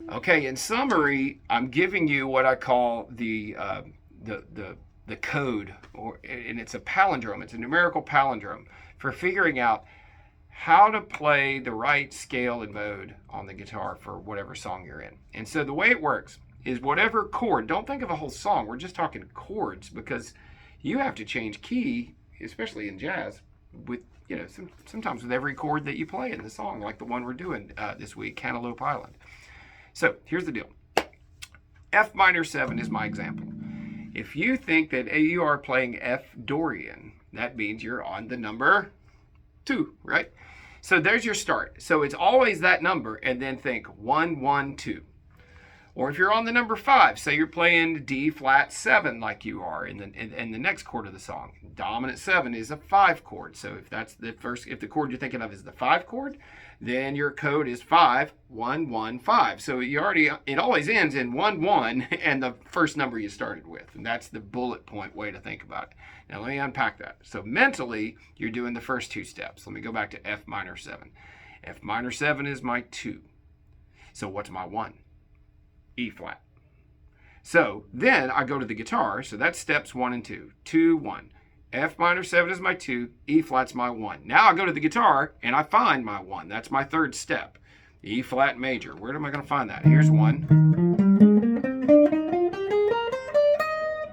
Okay, in summary, I'm giving you what I call the the code, and it's a palindrome. It's a numerical palindrome for figuring out how to play the right scale and mode on the guitar for whatever song you're in. And so the way it works is whatever chord. Don't think of a whole song. We're just talking chords because you have to change key, especially in jazz, with sometimes with every chord that you play in the song, like the one we're doing this week, Cantaloupe Island. So here's the deal. F minor 7 is my example. If you think that you are playing F Dorian, that means you're on the number 2, right? So there's your start. So it's always that number, and then think 1, 1, 2. Or if you're on the number 5, say you're playing D flat 7 like you are in the next chord of the song. Dominant 7 is a 5 chord. So if that's if the chord you're thinking of is the 5 chord, then your code is 5, 1, 1, 5. So it always ends in 1, 1 and the first number you started with. And that's the bullet point way to think about it. Now let me unpack that. So mentally, you're doing the first 2 steps. Let me go back to F minor 7. F minor 7 is my 2. So what's my 1? E flat. So then I go to the guitar. So that's steps 1 and 2. 2, 1. F minor 7 is my 2. E flat's my 1. Now I go to the guitar and I find my 1. That's my third step. E flat major. Where am I going to find that? Here's 1.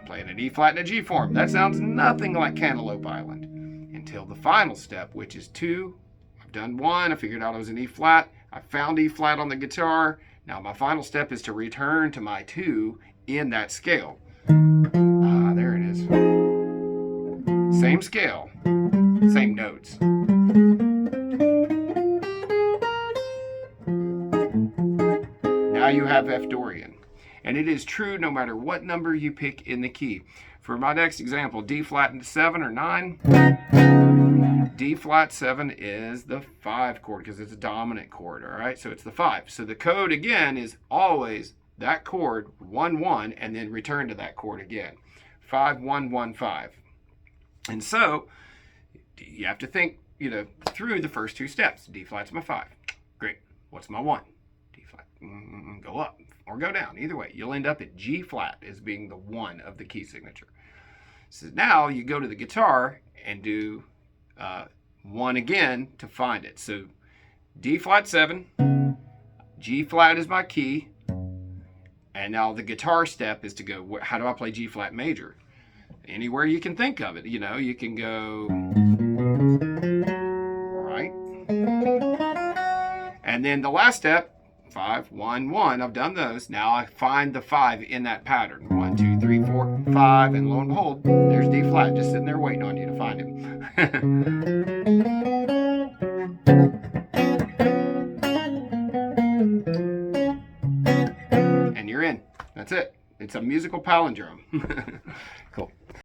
Playing an E flat in a G form. That sounds nothing like Cantaloupe Island. Until the final step, which is 2. I've done 1. I figured out it was an E flat. I found E flat on the guitar. Now my final step is to return to my 2 in that scale. There it is. Same scale, same notes. Now you have F Dorian. And it is true no matter what number you pick in the key. For my next example, D flat 7 or 9. D flat 7 is the 5 chord because it's a dominant chord, all right? So it's the 5. So the code, again, is always that chord, 1, 1, and then return to that chord again. 5, 1, 1, 5. And so you have to think, through the first 2 steps. D flat's my 5. Great. What's my 1? D flat. Go up or go down. Either way, you'll end up at G flat as being the 1 of the key signature. So now you go to the guitar and do 1 again to find it. So D flat 7, G flat is my key, and now the guitar step is to go, how do I play G flat major? Anywhere you can think of it. You can go right. And then the last step, 5, 1, 1, I've done those. Now I find the 5 in that pattern. 1, 2, 3, 4, 5, and lo and behold, there's D flat just sitting there waiting on you to find him. And you're in. That's it. It's a musical palindrome. Cool.